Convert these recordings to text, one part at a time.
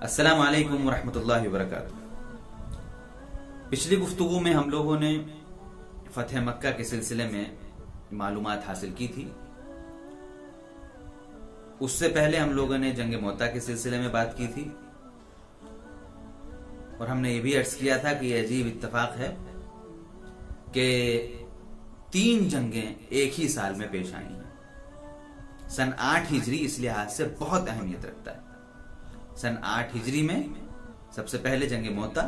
अस्सलाम वालेकुम वरहमतुल्लाहि वबरकातुहू। पिछली गुफ्तगू में हम लोगों ने फतह मक्का के सिलसिले में मालूमात हासिल की थी। उससे पहले हम लोगों ने जंग मोता के सिलसिले में बात की थी और हमने ये भी अर्ज किया था कि यह अजीब इत्तेफाक है कि 3 जंगें एक ही साल में पेश आई हैं। सन 8 हिजरी इस लिहाज से बहुत अहमियत रखता है। सन 8 हिजरी में सबसे पहले जंग मोता,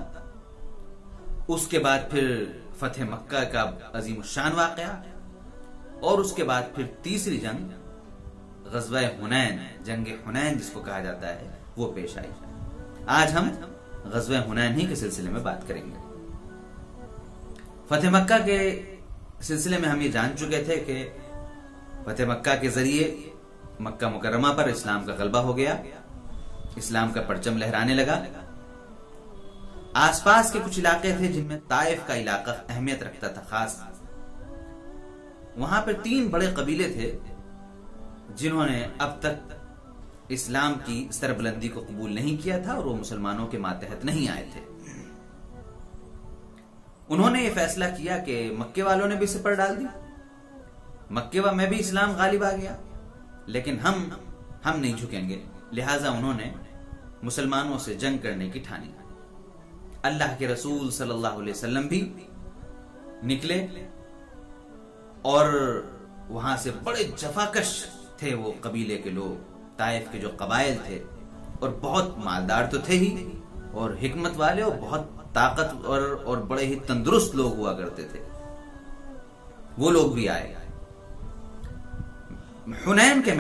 उसके बाद फिर फतह मक्का का अजीम शान वाक़या और उसके बाद फिर तीसरी जंग ग़ज़वा हुनैन, जंग हुनैन जिसको कहा जाता है, वो पेश आई। आज हम ग़ज़वा हुनैन ही के सिलसिले में बात करेंगे। फतह मक्का के सिलसिले में हम ये जान चुके थे कि फतह मक्का के जरिए मक्का मुकर्रमा पर इस्लाम का गलबा हो गया, इस्लाम का परचम लहराने लगा। आसपास के कुछ इलाके थे जिनमें ताइफ का इलाका अहमियत रखता था खास। वहां पर 3 बड़े कबीले थे जिन्होंने अब तक इस्लाम की सरबुलंदी को कबूल नहीं किया था और वो मुसलमानों के मातहत नहीं आए थे। उन्होंने ये फैसला किया कि मक्के वालों ने भी सिपर डाल दी, मक्के में भी इस्लाम गालिब आ गया, लेकिन हम नहीं झुकेंगे। लिहाजा उन्होंने मुसलमानों से जंग करने की ठानी। अल्लाह के रसूल सल्लल्लाहु अलैहि वसल्लम भी निकले और वहां से बड़े जफाकश थे वो कबीले के लोग, ताइफ के जो कबाइल थे, और बहुत मालदार तो थे ही और हिकमत वाले और बहुत ताकत और बड़े ही तंदुरुस्त लोग हुआ करते थे। वो लोग भी आए। हुनैन के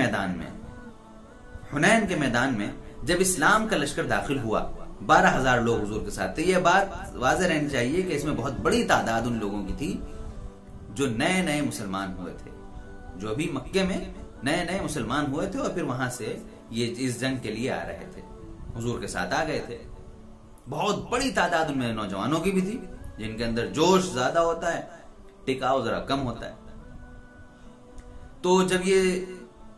मैदान में जब इस्लाम का लश्कर दाखिल हुआ, 12,000 लोग हुजूर के साथ थे। यह बात वाज़ेह रहनी चाहिए कि इसमें बहुत बड़ी तादाद उन लोगों की थी जो नए नए मुसलमान हुए थे, जो अभी मक्के में नए नए मुसलमान हुए थे और फिर वहां से ये इस जंग के लिए आ रहे थे, हुजूर के साथ आ गए थे। बहुत बड़ी तादाद उनमें नौजवानों की भी थी जिनके अंदर जोश ज्यादा होता है, टिकाव जरा कम होता है। तो जब ये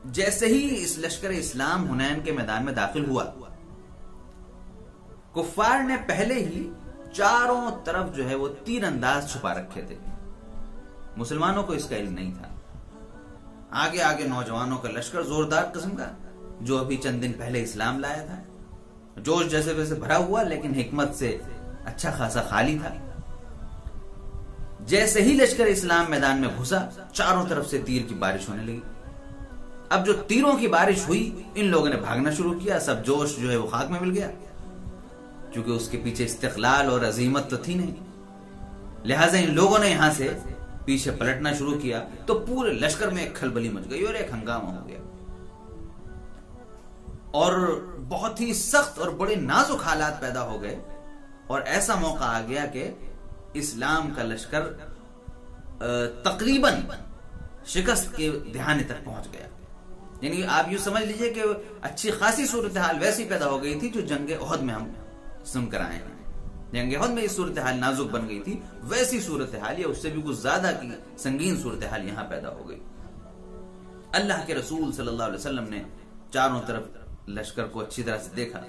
जैसे ही इस लश्कर इस्लाम हुनैन के मैदान में दाखिल हुआ, कुफ्फार ने पहले ही चारों तरफ जो है वो तीर अंदाज छुपा रखे थे। मुसलमानों को इसका इल्म नहीं था। आगे आगे नौजवानों का लश्कर जोरदार किस्म का, जो अभी चंद दिन पहले इस्लाम लाया था, जोश जैसे वैसे भरा हुआ लेकिन हिकमत से अच्छा खासा खाली था। जैसे ही लश्कर इस्लाम मैदान में घुसा, चारों तरफ से तीर की बारिश होने लगी। अब जो तीरों की बारिश हुई, इन लोगों ने भागना शुरू किया। सब जोश जो है वो खाक में मिल गया, क्योंकि उसके पीछे इस्तिक़लाल और अजीमत तो थी नहीं। लिहाजा इन लोगों ने यहां से पीछे पलटना शुरू किया तो पूरे लश्कर में एक खलबली मच गई और एक हंगामा हो गया और बहुत ही सख्त और बड़े नाजुक हालात पैदा हो गए। और ऐसा मौका आ गया कि इस्लाम का लश्कर तकरीबन शिकस्त के दहाने तक पहुंच गया। यानी आप यूं समझ लीजिए कि अच्छी खासी सूरत हाल वैसी पैदा हो गई थी जो जंग ओहद में हम सुनकर आए हैं। जंग ओहद में इस सूरत हाल नाजुक बन गई थी, वैसी सूरत हाल या उससे भी कुछ ज्यादा की संगीन सूरत हाल यहां पैदा हो गई। अल्लाह के रसूल सल्लल्लाहु अलैहि वसल्लम ने चारों तरफ लश्कर को अच्छी तरह से देखा।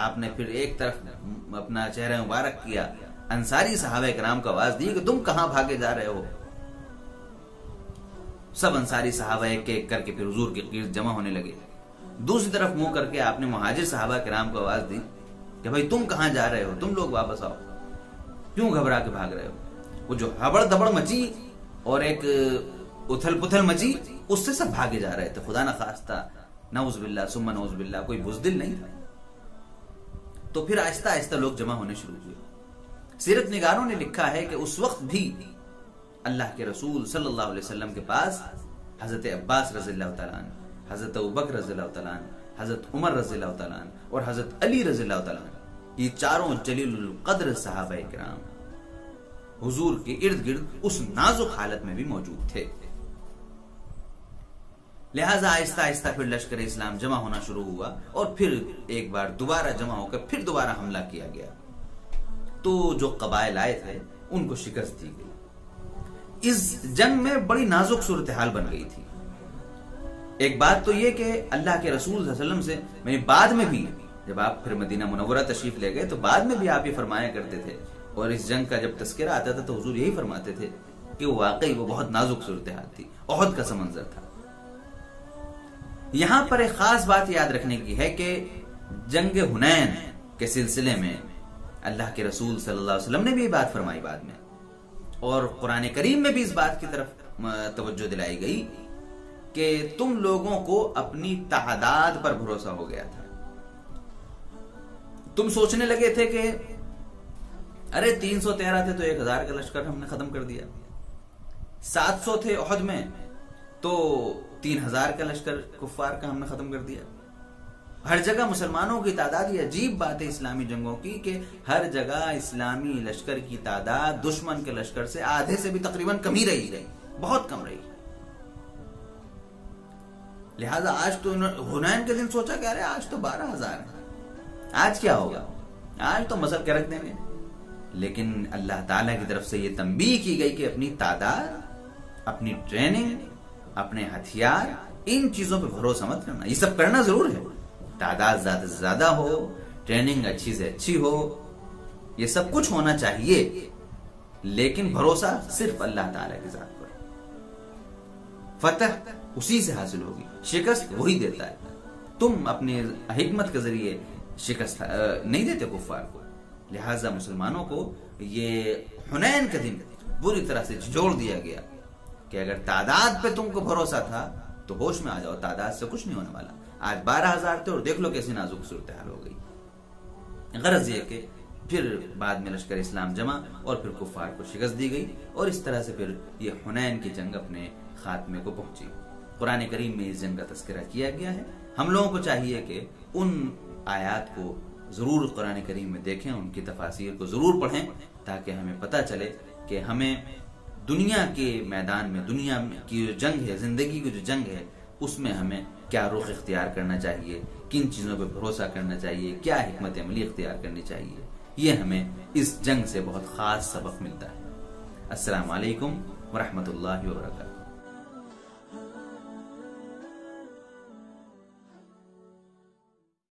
आपने फिर एक तरफ अपना चेहरा मुबारक किया, अंसारी सहाबा किराम को आवाज दी कि तुम कहां भागे जा रहे हो। सब अंसारी सहाबा एक एक करके फिर हुजूर के गिर्द जमा होने लगे। दूसरी तरफ मुंह करके आपने मुहाजिर सहाबा किराम को आवाज दी कि भाई तुम कहां जा रहे हो, तुम लोग वापस आओ, क्यों घबरा के भाग रहे हो। वो जो हबड़ दबड़ मची और एक उथल पुथल मची, उससे सब भागे जा रहे थे। खुदा न खास्ता, नऊज़ुबिल्लाह सुम्मा नऊज़ुबिल्लाह, कोई बुज़दिल नहीं था। तो फिर आहिस्ता आहिस्ता लोग जमा होने शुरू हुए। सीरत निगारों ने लिखा है कि उस वक्त भी अल्लाह के रसूल सल्लल्लाहु अलैहि वसल्लम के पास हजरत अब्बास रज़ियल्लाहु तआला अन्हु, हजरत अबू बकर रज़ियल्लाहु तआला अन्हु, हजरत उमर रज़ियल्लाहु तआला अन्हु और हजरत अली रज़ियल्लाहु तआला अन्हु, ये चारों जलीलुल कद्र सहाबा किराम हुजूर के इर्द गिर्द उस नाजुक हालत में भी मौजूद थे। लिहाजा आहिस्ता आहिस्ता फिर लश्कर इस्लाम जमा होना शुरू हुआ और फिर एक बार दोबारा जमा होकर फिर दोबारा हमला किया गया। तो जो कबाइल आए थे उनको शिकस्त दी गई। इस जंग में बड़ी नाजुक सूरत हाल बन गई थी। एक बात तो ये कि अल्लाह के रसूल सल्लल्लाहु अलैहि वसल्लम से बाद में भी जब आप फिर मदीना मुनव्वरा तशरीफ ले गए तो बाद में भी आप ये फरमाया करते थे, और इस जंग का जब तस्करा आता था तो हुजूर यही फरमाते थे कि वो वाकई वो बहुत नाजुक सूरत हाल थी, ओहद का समंजर था। यहां पर एक खास बात याद रखने की है कि जंग हुनैन के सिलसिले में अल्लाह के रसूल सल्लल्लाहु अलैहि वसल्लम ने भी बात फरमाई बाद में, और कुरान करीम में भी इस बात की तरफ तवज्जो दिलाई गई कि तुम लोगों को अपनी तादाद पर भरोसा हो गया था। तुम सोचने लगे थे कि अरे 313 थे तो 1000 का लश्कर हमने खत्म कर दिया, 700 थे ओहद में तो 3000 का लश्कर कुफ्फार का हमने खत्म कर दिया। हर जगह मुसलमानों की तादाद, ये अजीब बात है इस्लामी जंगों की कि हर जगह इस्लामी लश्कर की तादाद दुश्मन के लश्कर से आधे से भी तकरीबन कम ही रही, बहुत कम रही। लिहाजा आज तो हुनैन के दिन सोचा क्या रहे, आज तो 12,000 है, आज क्या होगा, आज तो मसल के रख देंगे। लेकिन अल्लाह ताला की तरफ से ये तंबीह की गई कि अपनी तादाद, अपनी ट्रेनिंग, अपने हथियार, इन चीजों पे भरोसा मत करना। ये सब करना जरूर है, तादाद ज्यादा से ज्यादा हो, ट्रेनिंग अच्छी से अच्छी हो, ये सब कुछ होना चाहिए, लेकिन भरोसा सिर्फ अल्लाह ताला की जात पर। फतह उसी से हासिल होगी, शिकस्त वही देता है। तुम अपनी हिकमत के जरिए शिकस्त नहीं देते कुफ्फार को। लिहाजा मुसलमानों को ये हुनैन के दिन बुरी तरह से झिझोड़ दिया गया कि अगर तादाद पे तुमको भरोसा था तो होश में आ जाओ, तादाद से कुछ नहीं होने वाला। आज 12,000 थे और देख लो कैसी नाजुक सूरत हाल हो गई। गरज ये कि फिर बाद में लश्कर इस्लाम जमा और फिर कुफ्फार को शिकस्त दी गई, और इस तरह से फिर ये हुनैन की जंग अपने खात्मे को पहुंची। कुरान करीम में इस जंग का तस्करा किया गया है। हम लोगों को चाहिए कि उन आयात को जरूर कुरान करीम में देखें, उनकी तफासीर को जरूर पढ़ें, ताकि हमें पता चले कि हमें दुनिया के मैदान में, दुनिया की जो जंग है, जिंदगी की जो जंग है, उसमें हमें क्या रुख इख्तियार करना चाहिए, किन चीजों पर भरोसा करना चाहिए, क्या हिकमत अमली इख्तियार करनी चाहिए। ये हमें इस जंग से बहुत खास सबक मिलता है। अस्सलाम वालेकुम व रहमतुल्लाहि व बरकातहू।